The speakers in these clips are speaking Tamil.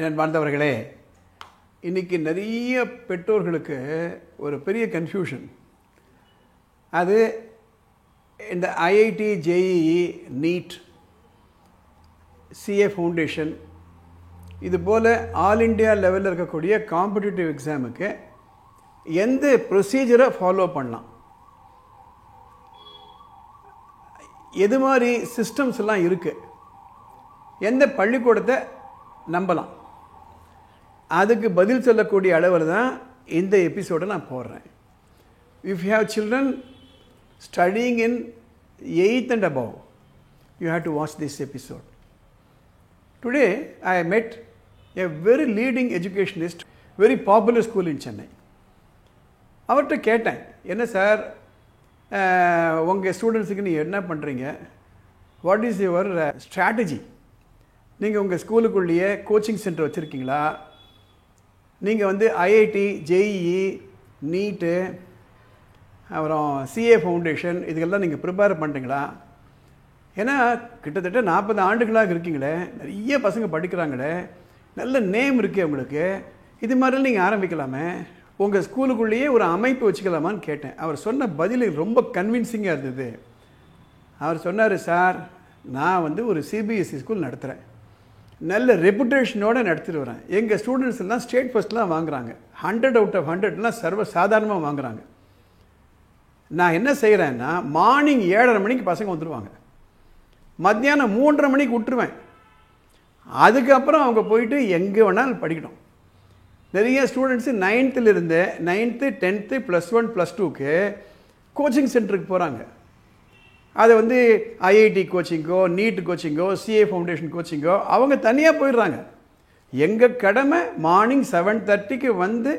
வாழ்ந்தவர்களே, இன்றைக்கி நிறைய பெற்றோர்களுக்கு ஒரு பெரிய கன்ஃபியூஷன். அது இந்த IIT, JEE, NEET, CA foundation இது போல் ஆல் இண்டியா லெவலில் இருக்கக்கூடிய காம்படிட்டிவ் எக்ஸாமுக்கு எந்த ப்ரொசீஜரை ஃபாலோ பண்ணலாம், எது மாதிரி சிஸ்டம்ஸ் எல்லாம் இருக்குது, எந்த பள்ளிக்கூடத்தை நம்பலாம், அதுக்கு பதில் சொல்லக்கூடிய அளவில் தான் இந்த எபிசோடை நான் போடுறேன். If you have children studying in 8th and above, you have to watch this episode. Today I met a very leading educationist, very popular school in Chennai. அவர்கிட்ட கேட்டேன், என்ன சார் உங்கள் ஸ்டூடெண்ட்ஸுக்கு நீங்கள் என்ன பண்ணுறீங்க, வாட் இஸ் யுவர் ஸ்ட்ராட்டஜி, நீங்கள் உங்கள் ஸ்கூலுக்குள்ளேயே கோச்சிங் சென்டர் வச்சுருக்கீங்களா, நீங்கள் வந்து ஐஐடி, ஜேஇஇ, நீட்டு, அப்புறம் சிஏ ஃபவுண்டேஷன் இதுக்கெல்லாம் நீங்கள் ப்ரிப்பேர் பண்ணுறீங்களா? ஏன்னா கிட்டத்தட்ட 40 ஆண்டுகளாக இருக்கீங்களே, நிறைய பசங்க படிக்கிறாங்களே, நல்ல நேம் இருக்கே உங்களுக்கு, இது மாதிரிலாம் நீங்கள் ஆரம்பிக்கலாமே, உங்கள் ஸ்கூலுக்குள்ளேயே ஒரு அமைப்பு வச்சுக்கலாமான்னு கேட்டேன். அவர் சொன்ன பதில் ரொம்ப கன்வின்சிங்காக இருந்தது. அவர் சொன்னார், சார் நான் வந்து ஒரு சிபிஎஸ்சி ஸ்கூல் நடத்துகிறேன், நல்ல ரெப்புடேஷனோடு நடத்திட்டு வரேன், எங்கள் ஸ்டூடெண்ட்ஸ் எல்லாம் ஸ்டேட் ஃபஸ்ட்லாம் வாங்குகிறாங்க, 100 out of 100லாம் சர்வ சாதாரணமாக வாங்குகிறாங்க. நான் என்ன செய்கிறேன்னா, மார்னிங் 7:30 மணிக்கு பசங்க வந்துடுவாங்க, மத்தியானம் 3:30 மணிக்கு விட்டுருவேன், அதுக்கப்புறம் அவங்க போயிட்டு எங்கே வேணாலும் படிக்கணும். நிறைய ஸ்டூடெண்ட்ஸு 9th, 10th, +1, +2க்கு கோச்சிங் சென்டருக்கு போகிறாங்க. அதை வந்து ஐஐடி கோச்சிங்கோ, நீட் கோச்சிங்கோ, சிஏ ஃபவுண்டேஷன் கோச்சிங்கோ அவங்க தனியாக போயிடுறாங்க. எங்கள் கடமை மார்னிங் 7:30க்கு வந்து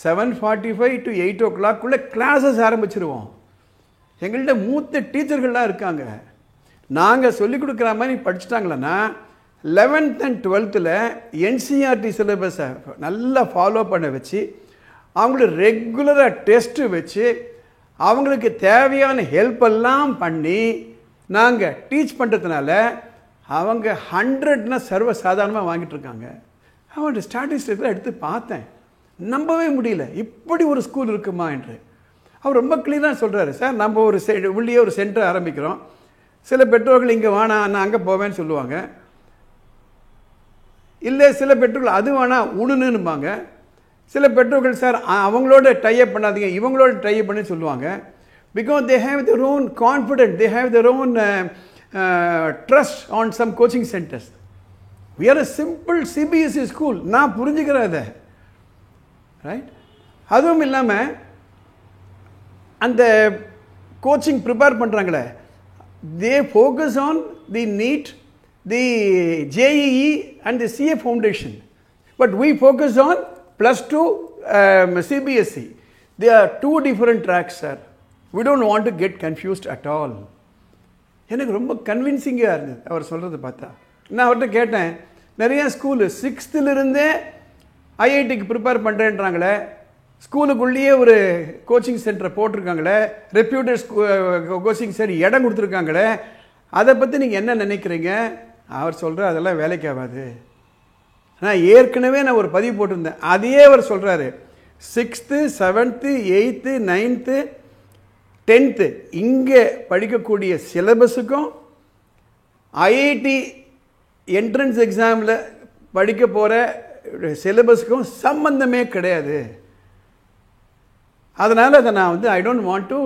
7:45 to 8 o'clock கிளாஸஸ் ஆரம்பிச்சிருவோம். எங்கள்கிட்ட மூத்த டீச்சர்கள்லாம் இருக்காங்க. நாங்கள் சொல்லிக் கொடுக்குற மாதிரி படிச்சுட்டாங்களன்னா 11th and 12th என்சிஆர்டி சிலபஸை நல்லா ஃபாலோ பண்ண வச்சு, அவங்கள ரெகுலராக டெஸ்ட்டு வச்சு, அவங்களுக்கு தேவையான ஹெல்ப்பெல்லாம் பண்ணி நாங்கள் டீச் பண்ணுறதுனால அவங்க 100னா சர்வ சாதாரணமாக வாங்கிட்டுருக்காங்க. அவங்களோட ஸ்டாட்டிஸ்டிக்ஸ்லாம் எடுத்து பார்த்தேன், நம்பவே முடியல இப்படி ஒரு ஸ்கூல் இருக்குமா என்று. அவர் ரொம்ப கிளியராக சொல்கிறாரு, சார் நம்ம ஒரு உள்ளே ஒரு சென்டர் ஆரம்பிக்கிறோம், சில பெற்றோர்கள் இங்கே வேணா நான் அங்கே போவேன்னு சொல்லுவாங்க, இல்லை சில பெற்றோர்கள் அது வேணா உணுன்னுபாங்க, சில பெற்றோர்கள் சார் அவங்களோட டைப் பண்ணாதீங்க இவங்களோட டைப் பண்ணி சொல்லுவாங்க. Because they have their own confidence, they have their own trust on some coaching centers. We are a simple CBSE school. நான் புரிஞ்சுக்கிறேன் அதை, ரைட்? அதுவும் இல்லாமல் அந்த கோச்சிங் ப்ரிப்பேர் பண்ணுறாங்களே, they focus on the NEET, the JEE and the CA foundation, but we focus on +2 CBSE. They are two different tracks, sir. We don't want to get confused at all. எனக்கு ரொம்ப கன்வின்சிங்காக இருந்தது அவர் சொல்கிறது பார்த்தா. நான் அவர்கிட்ட கேட்டேன், நிறையா ஸ்கூலு 6th ஐஐடிக்கு ப்ரிப்பேர் பண்ணுறேன்றாங்களே, ஸ்கூலுக்குள்ளேயே ஒரு கோச்சிங் சென்டரை போட்டிருக்காங்களே, ரெப்யூட்டட் கோச்சிங் சென்டர் இடம் கொடுத்துருக்காங்களே, அதை பற்றி நீங்கள் என்ன நினைக்கிறீங்க? அவர் சொல்கிற அதெல்லாம் வேலைக்கு ஆகாது. நான் ஏற்கனவே ஒரு பதிவு போட்டிருந்தேன், அதையே அவர் சொல்கிறாரு. 6th, 7th, 8th, 9th, 10th இங்கே படிக்கக்கூடிய சிலபஸுக்கும் ஐஐடி என்ட்ரன்ஸ் எக்ஸாமில் படிக்க போகிற சிலபஸுக்கும் சம்பந்தமே கிடையாது. அதனால் அதை நான் வந்து I don't want to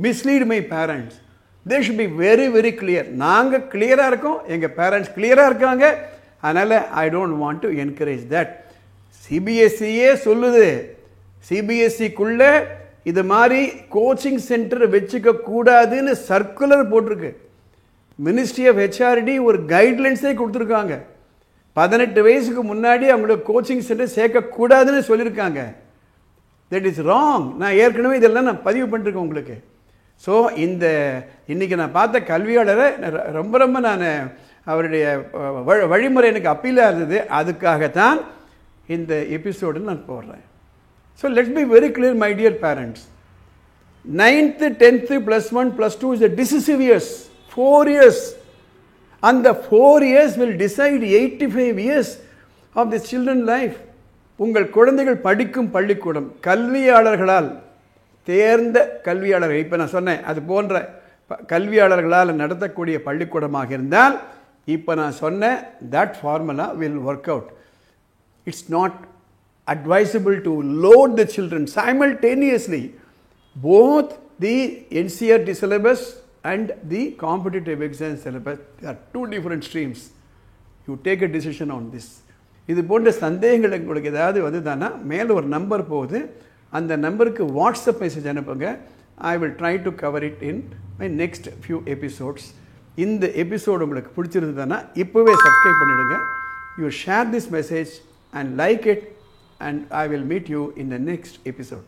mislead my parents. They should be very very clear. நாங்கள் கிளியராக இருக்கோம், எங்கள் பேரண்ட்ஸ் கிளியராக இருக்காங்க, அதனால் I don't want to encourage that. சிபிஎஸ்சியே சொல்லுது, சிபிஎஸ்சிக்குள்ளே இது மாதிரி கோச்சிங் சென்டர் வச்சுக்க கூடாதுன்னு சர்க்குலர் போட்டிருக்கு. மினிஸ்ட்ரி ஆஃப் ஹெச்ஆர்டி ஒரு கைட்லைன்ஸே கொடுத்துருக்காங்க. 18 வயசுக்கு முன்னாடி அவங்களோட கோச்சிங் சென்டர் சேர்க்கக்கூடாதுன்னு சொல்லியிருக்காங்க. That is wrong. நான் ஏற்கனவே இதெல்லாம் நான் பதிவு பண்ணிருக்கேன் உங்களுக்கு. ஸோ இன்றைக்கி நான் பார்த்த கல்வியாளரை ரொம்ப ரொம்ப நான் அவருடைய வழிமுறை எனக்கு அப்பீலாக இருந்தது, அதுக்காகத்தான் இந்த எபிசோடு நான் போடுறேன். So let's be very clear my dear parents. 9th, 10th, +1, +2 is a decisive years, 4 years. And the 4 years will decide 85 years of the children life. உங்கள் குழந்தைகள் படிக்கும் பள்ளிக்கூடம் கல்வியாளர்களால், தேர்ந்த கல்வியாளர்கள், இப்போ நான் சொன்னேன் அது போன்ற கல்வியாளர்களால் நடத்தக்கூடிய பள்ளிக்கூடமாக இருந்தால், இப்போ நான் சொன்ன that formula will work out. It's not advisable to load the children simultaneously both the NCERT syllabus and the competitive exam syllabus. They are two different streams. You take a decision on this. இது போன்ற சந்தேகங்கள் உங்களுக்கு ஏதாவது வந்துதானா, மேலே ஒரு நம்பர் போகுது, அந்த நம்பருக்கு வாட்ஸ்அப் மெசேஜ் அனுப்புங்க. I will try to cover it in my next few episodes. இந்த எபிசோடு உங்களுக்கு பிடிச்சிருந்ததுன்னா இப்போவே சப்ஸ்கிரைப் பண்ணிடுங்க. You share this message and like it, and I will meet you in the next episode.